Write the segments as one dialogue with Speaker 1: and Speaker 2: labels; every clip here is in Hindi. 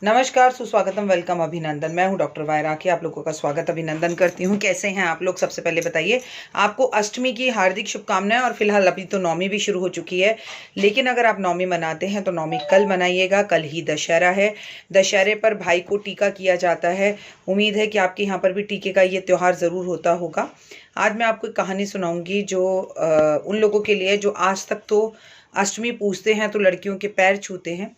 Speaker 1: नमस्कार, सुस्वागतम, वेलकम, अभिनंदन। मैं हूं डॉक्टर वाय राखी, आप लोगों का स्वागत अभिनंदन करती हूं। कैसे हैं आप लोग? सबसे पहले बताइए। आपको अष्टमी की हार्दिक शुभकामनाएं। और फिलहाल अभी तो नवमी भी शुरू हो चुकी है, लेकिन अगर आप नवमी मनाते हैं तो नवमी कल मनाइएगा। कल ही दशहरा है। दशहरे पर भाई को टीका किया जाता है। उम्मीद है कि आपके यहाँ पर भी टीके का ये त्यौहार ज़रूर होता होगा। आज मैं आपको एक कहानी सुनाऊंगी जो उन लोगों के लिए जो आज तक तो अष्टमी पूजते हैं तो लड़कियों के पैर छूते हैं,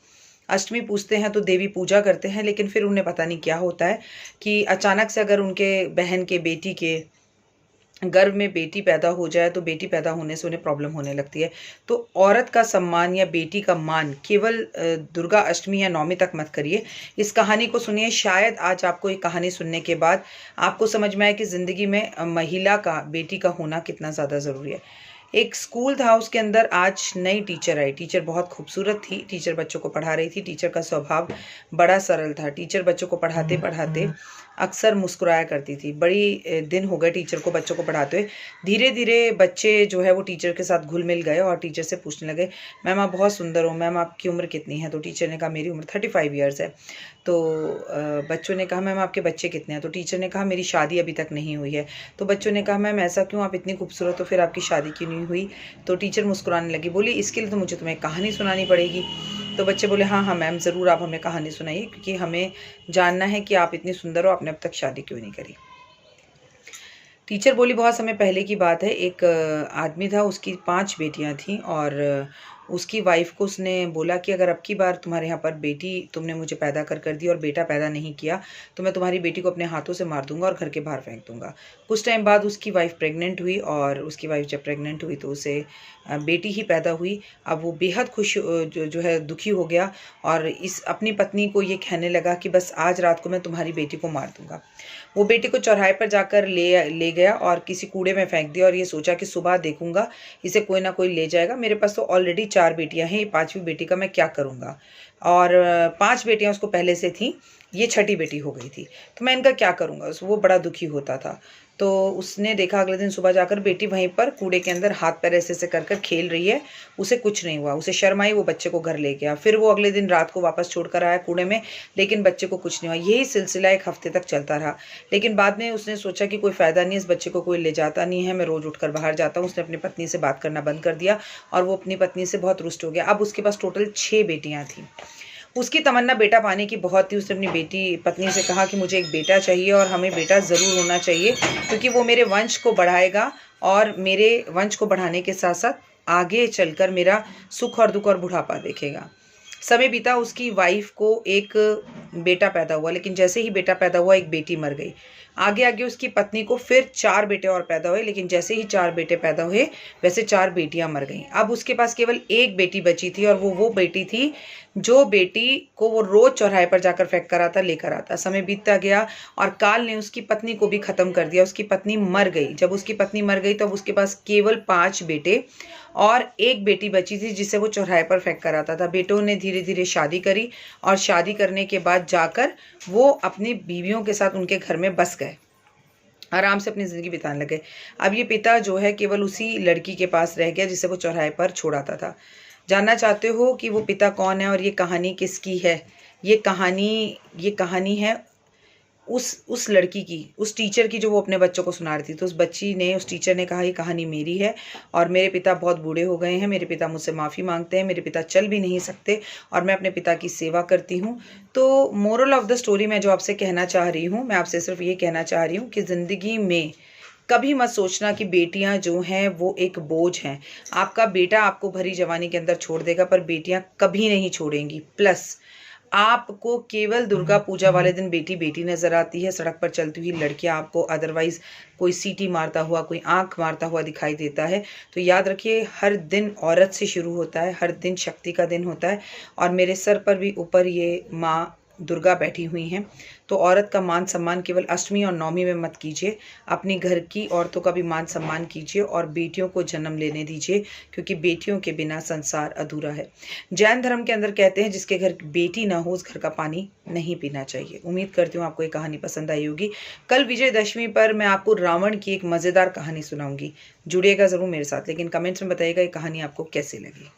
Speaker 1: अष्टमी पूजते हैं तो देवी पूजा करते हैं, लेकिन फिर उन्हें पता नहीं क्या होता है कि अचानक से अगर उनके बहन के बेटी के गर्भ में बेटी पैदा हो जाए तो बेटी पैदा होने से उन्हें प्रॉब्लम होने लगती है। तो औरत का सम्मान या बेटी का मान केवल दुर्गा अष्टमी या नवमी तक मत करिए। इस कहानी को सुनिए। शायद आज आपको ये कहानी सुनने के बाद आपको समझ में आए कि ज़िंदगी में महिला का, बेटी का होना कितना ज़्यादा ज़रूरी है। एक स्कूल था, उसके अंदर आज नई टीचर आई। टीचर बहुत खूबसूरत थी। टीचर बच्चों को पढ़ा रही थी। टीचर का स्वभाव बड़ा सरल था। टीचर बच्चों को पढ़ाते पढ़ाते अक्सर मुस्कुराया करती थी। बड़ी दिन हो गए टीचर को बच्चों को पढ़ाते हुए। धीरे धीरे बच्चे जो है वो टीचर के साथ घुल मिल गए और टीचर से पूछने लगे, मैम आप बहुत सुंदर हो, मैम आपकी उम्र कितनी है? तो टीचर ने कहा मेरी उम्र 35 ईयर्स है। तो बच्चों ने कहा मैम आपके बच्चे कितने हैं? तो टीचर ने कहा मेरी शादी अभी तक नहीं हुई है। तो बच्चों ने कहा मैम ऐसा क्यों, आप इतनी खूबसूरत हो, फिर आपकी शादी क्यों नहीं हुई? तो टीचर मुस्कुराने लगी, बोली इसके लिए तो मुझे तुम्हें कहानी सुनानी पड़ेगी। तो बच्चे बोले हाँ हाँ मैम ज़रूर, आप हमें कहानी सुनाइए, क्योंकि हमें जानना है कि आप इतनी सुंदर हो, आपने अब तक शादी क्यों नहीं करी। टीचर बोली बहुत समय पहले की बात है। एक आदमी था, उसकी 5 बेटियां थीं और उसकी वाइफ को उसने बोला कि अगर अब की बार तुम्हारे यहाँ पर बेटी तुमने मुझे पैदा कर दी और बेटा पैदा नहीं किया तो मैं तुम्हारी बेटी को अपने हाथों से मार दूंगा और घर के बाहर फेंक दूंगा। कुछ टाइम बाद उसकी वाइफ प्रेग्नेंट हुई और उसकी वाइफ जब प्रेग्नेंट हुई तो उसे बेटी ही पैदा हुई। अब वो बेहद खुश जो है दुखी हो गया और इस अपनी पत्नी को ये कहने लगा कि बस आज रात को मैं तुम्हारी बेटी को मार दूंगा। वो बेटी को चौराहे पर जाकर ले गया और किसी कूड़े में फेंक दिया और ये सोचा कि सुबह देखूंगा इसे कोई ना कोई ले जाएगा। मेरे पास तो ऑलरेडी 4 बेटियां हैं, ये 5वीं बेटी का मैं क्या करूंगा? और 5 बेटियां उसको पहले से थी, ये 6ठी बेटी हो गई थी, तो मैं इनका क्या करूंगा? वो बड़ा दुखी होता था। तो उसने देखा अगले दिन सुबह जाकर बेटी वहीं पर कूड़े के अंदर हाथ पैर ऐसे ऐसे कर कर खेल रही है, उसे कुछ नहीं हुआ। उसे शर्म आई, वो बच्चे को घर ले गया। फिर वो अगले दिन रात को वापस छोड़कर आया कूड़े में, लेकिन बच्चे को कुछ नहीं हुआ। यही सिलसिला 1 हफ्ते तक चलता रहा। लेकिन बाद में उसने सोचा कि कोई फ़ायदा नहीं, इस बच्चे को कोई ले जाता नहीं है, मैं रोज़ उठकर बाहर जाता हूँ। उसने अपनी पत्नी से बात करना बंद कर दिया और वो अपनी पत्नी से बहुत रुष्ट हो गया। अब उसके पास टोटल 6 बेटियाँ थीं। उसकी तमन्ना बेटा पाने की बहुत थी। उसने अपनी पत्नी से कहा कि मुझे एक बेटा चाहिए और हमें बेटा ज़रूर होना चाहिए, क्योंकि वो मेरे वंश को बढ़ाएगा और मेरे वंश को बढ़ाने के साथ साथ आगे चलकर मेरा सुख और दुख और बुढ़ापा देखेगा। समय बीता, उसकी वाइफ को एक बेटा पैदा हुआ, लेकिन जैसे ही बेटा पैदा हुआ एक बेटी मर गई। आगे आगे उसकी पत्नी को फिर 4 बेटे और पैदा हुए, लेकिन जैसे ही 4 बेटे पैदा हुए वैसे 4 बेटियां मर गईं। अब उसके पास केवल एक बेटी बची थी और वो बेटी थी जो बेटी को वो रोज चौराहे पर जाकर फेंक कर आता, लेकर आता। समय बीतता गया और काल ने उसकी पत्नी को भी खत्म कर दिया। उसकी पत्नी मर गई। जब उसकी पत्नी मर गई तब उसके पास केवल 5 बेटे और एक बेटी बची थी जिसे वो चौराहे पर फेंक कर आता था। बेटों ने धीरे धीरे शादी करी और शादी करने के बाद जाकर वो अपनी बीवियों के साथ उनके घर में बस गए, आराम से अपनी ज़िंदगी बिताने लगे। अब ये पिता जो है केवल उसी लड़की के पास रह गया जिसे वो चौराहे पर छोड़ाता था। जानना चाहते हो कि वो पिता कौन है और ये कहानी किसकी है? ये कहानी है उस लड़की की, उस टीचर की जो वो अपने बच्चों को सुना रही थी। तो उस टीचर ने कहा ये कहानी मेरी है और मेरे पिता बहुत बूढ़े हो गए हैं, मेरे पिता मुझसे माफ़ी मांगते हैं, मेरे पिता चल भी नहीं सकते और मैं अपने पिता की सेवा करती हूँ। तो मोरल ऑफ द स्टोरी मैं जो आपसे कहना चाह रही हूँ, मैं आपसे सिर्फ ये कहना चाह रही हूँ कि ज़िंदगी में कभी मत सोचना कि बेटियां जो हैं वो एक बोझ हैं। आपका बेटा आपको भरी जवानी के अंदर छोड़ देगा, पर बेटियां कभी नहीं छोड़ेंगी। प्लस आपको केवल दुर्गा पूजा वाले दिन बेटी बेटी नजर आती है। सड़क पर चलती हुई लड़कियां आपको अदरवाइज कोई सीटी मारता हुआ, कोई आंख मारता हुआ दिखाई देता है। तो याद रखिए, हर दिन औरत से शुरू होता है, हर दिन शक्ति का दिन होता है। और मेरे सर पर भी ऊपर ये माँ दुर्गा बैठी हुई हैं। तो औरत का मान सम्मान केवल अष्टमी और नवमी में मत कीजिए, अपनी घर की औरतों का भी मान सम्मान कीजिए और बेटियों को जन्म लेने दीजिए, क्योंकि बेटियों के बिना संसार अधूरा है। जैन धर्म के अंदर कहते हैं जिसके घर बेटी ना हो उस घर का पानी नहीं पीना चाहिए। उम्मीद करती हूँ आपको ये कहानी पसंद आई होगी। कल विजयदशमी पर मैं आपको रावण की एक मज़ेदार कहानी सुनाऊंगी। जुड़िएगा ज़रूर मेरे साथ, लेकिन कमेंट्स में बताइएगा ये कहानी आपको कैसी लगी।